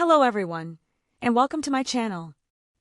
Hello everyone, and welcome to my channel.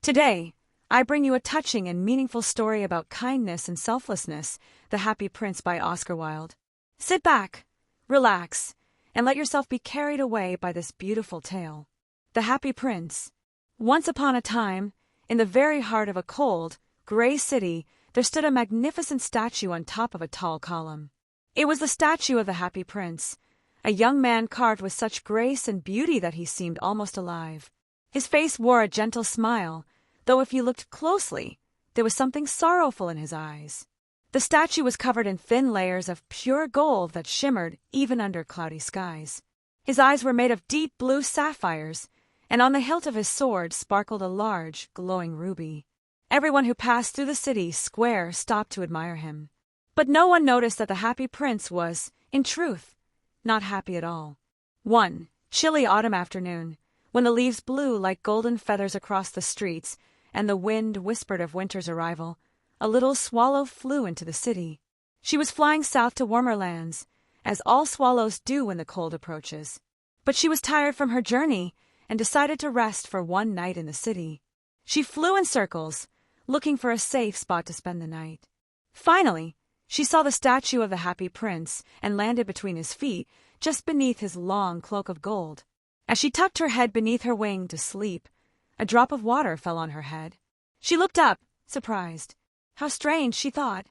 Today, I bring you a touching and meaningful story about kindness and selflessness, The Happy Prince by Oscar Wilde. Sit back, relax, and let yourself be carried away by this beautiful tale. The Happy Prince. Once upon a time, in the very heart of a cold, gray city, there stood a magnificent statue on top of a tall column. It was the statue of the Happy Prince, a young man carved with such grace and beauty that he seemed almost alive. His face wore a gentle smile, though if you looked closely, there was something sorrowful in his eyes. The statue was covered in thin layers of pure gold that shimmered even under cloudy skies. His eyes were made of deep blue sapphires, and on the hilt of his sword sparkled a large, glowing ruby. Everyone who passed through the city square stopped to admire him. But no one noticed that the Happy Prince was, in truth, not happy at all. One chilly autumn afternoon, when the leaves blew like golden feathers across the streets and the wind whispered of winter's arrival, a little swallow flew into the city. She was flying south to warmer lands, as all swallows do when the cold approaches. But she was tired from her journey and decided to rest for one night in the city. She flew in circles, looking for a safe spot to spend the night. Finally, she saw the statue of the Happy Prince and landed between his feet, just beneath his long cloak of gold. As she tucked her head beneath her wing to sleep, a drop of water fell on her head. She looked up, surprised. How strange, she thought.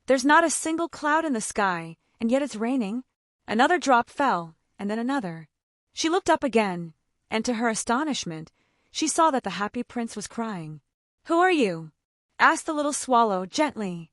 There's not a single cloud in the sky, and yet it's raining. Another drop fell, and then another. She looked up again, and to her astonishment, she saw that the Happy Prince was crying. "Who are you?" asked the little swallow gently.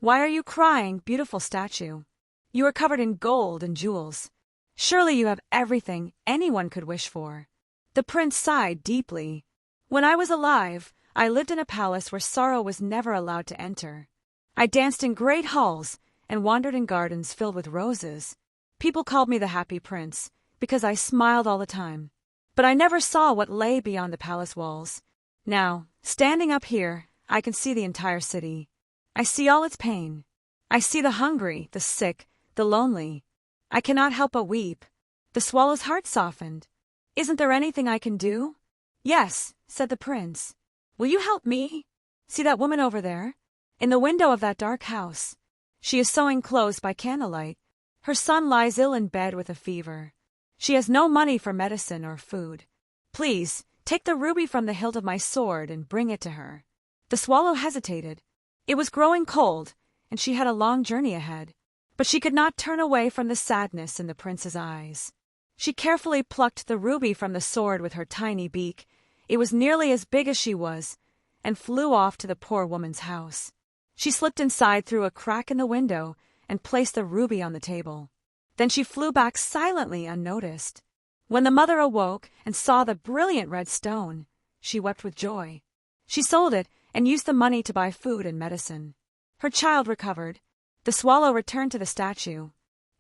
"Why are you crying, beautiful statue? You are covered in gold and jewels. Surely you have everything anyone could wish for." The prince sighed deeply. "When I was alive, I lived in a palace where sorrow was never allowed to enter. I danced in great halls and wandered in gardens filled with roses. People called me the Happy Prince because I smiled all the time. But I never saw what lay beyond the palace walls. Now, standing up here, I can see the entire city. I see all its pain. I see the hungry, the sick, the lonely. I cannot help but weep." The swallow's heart softened. "Isn't there anything I can do?" "Yes," said the prince. "Will you help me? See that woman over there? In the window of that dark house. She is sewing clothes by candlelight. Her son lies ill in bed with a fever. She has no money for medicine or food. Please, take the ruby from the hilt of my sword and bring it to her." The swallow hesitated. It was growing cold, and she had a long journey ahead. But she could not turn away from the sadness in the prince's eyes. She carefully plucked the ruby from the sword with her tiny beak. It was nearly as big as she was, and flew off to the poor woman's house. She slipped inside through a crack in the window and placed the ruby on the table. Then she flew back silently unnoticed. When the mother awoke and saw the brilliant red stone, she wept with joy. She sold it and used the money to buy food and medicine. Her child recovered. The swallow returned to the statue.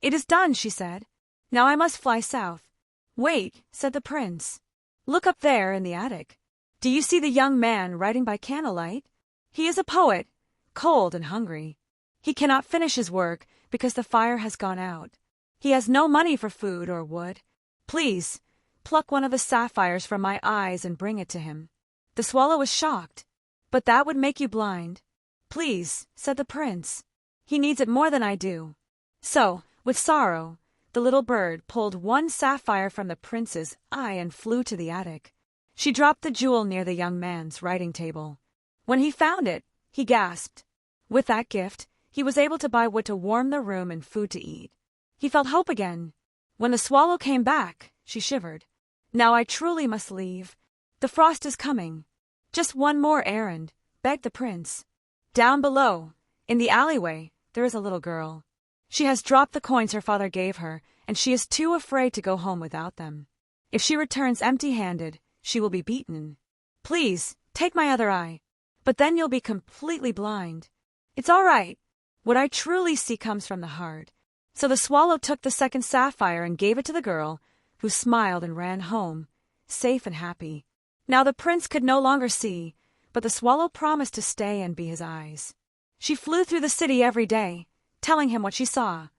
"It is done," she said. "Now I must fly south." "Wait," said the prince. "Look up there in the attic. Do you see the young man writing by candlelight? He is a poet, cold and hungry. He cannot finish his work because the fire has gone out. He has no money for food or wood. Please, pluck one of the sapphires from my eyes and bring it to him." The swallow was shocked. "But that would make you blind." "Please," said the prince. "He needs it more than I do." So, with sorrow, the little bird pulled one sapphire from the prince's eye and flew to the attic. She dropped the jewel near the young man's writing table. When he found it, he gasped. With that gift, he was able to buy wood to warm the room and food to eat. He felt hope again. When the swallow came back, she shivered. "Now I truly must leave. The frost is coming." "Just one more errand," begged the prince. "Down below, in the alleyway, there is a little girl. She has dropped the coins her father gave her, and she is too afraid to go home without them. If she returns empty-handed, she will be beaten. Please, take my other eye. But then you'll be completely blind." "It's all right. What I truly see comes from the heart." So the swallow took the second sapphire and gave it to the girl, who smiled and ran home, safe and happy. Now the prince could no longer see, but the swallow promised to stay and be his eyes. She flew through the city every day, telling him what she saw.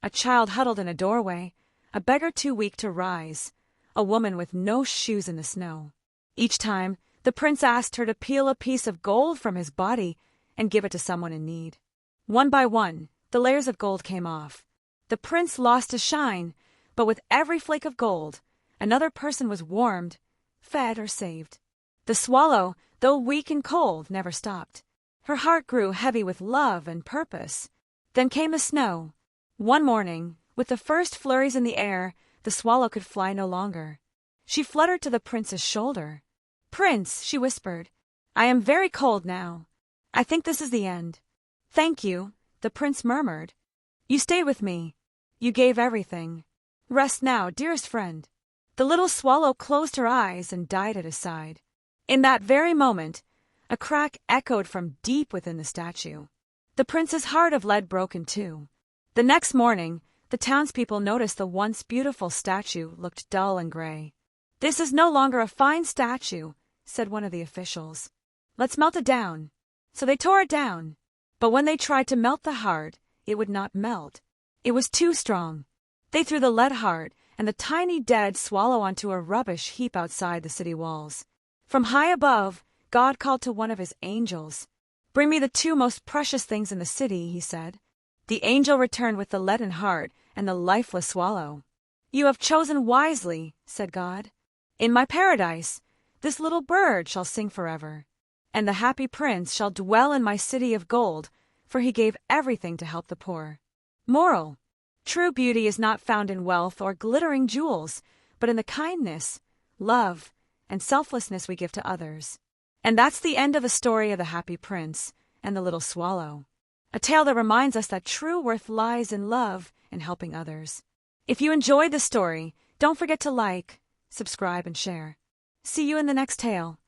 A child huddled in a doorway, a beggar too weak to rise, a woman with no shoes in the snow. Each time, the prince asked her to peel a piece of gold from his body and give it to someone in need. One by one, the layers of gold came off. The prince lost his shine, but with every flake of gold, another person was warmed, fed, or saved. The swallow, though weak and cold, never stopped. Her heart grew heavy with love and purpose. Then came the snow. One morning, with the first flurries in the air, the swallow could fly no longer. She fluttered to the prince's shoulder. "Prince," she whispered, "I am very cold now. I think this is the end." "Thank you," the prince murmured. "You stayed with me. You gave everything. Rest now, dearest friend." The little swallow closed her eyes and died at his side. In that very moment, a crack echoed from deep within the statue. The prince's heart of lead broke in two. The next morning, the townspeople noticed the once beautiful statue looked dull and gray. "This is no longer a fine statue," said one of the officials. "Let's melt it down." So they tore it down. But when they tried to melt the heart, it would not melt. It was too strong. They threw the lead heart and the tiny dead swallow onto a rubbish heap outside the city walls. From high above, God called to one of his angels. "Bring me the two most precious things in the city," he said. The angel returned with the leaden heart and the lifeless swallow. "You have chosen wisely," said God. "In my paradise, this little bird shall sing forever, and the happy prince shall dwell in my city of gold, for he gave everything to help the poor." Moral: true beauty is not found in wealth or glittering jewels, but in the kindness, love, and selflessness we give to others. And that's the end of the story of the Happy Prince and the Little Swallow. A tale that reminds us that true worth lies in love and helping others. If you enjoyed the story, don't forget to like, subscribe, and share. See you in the next tale.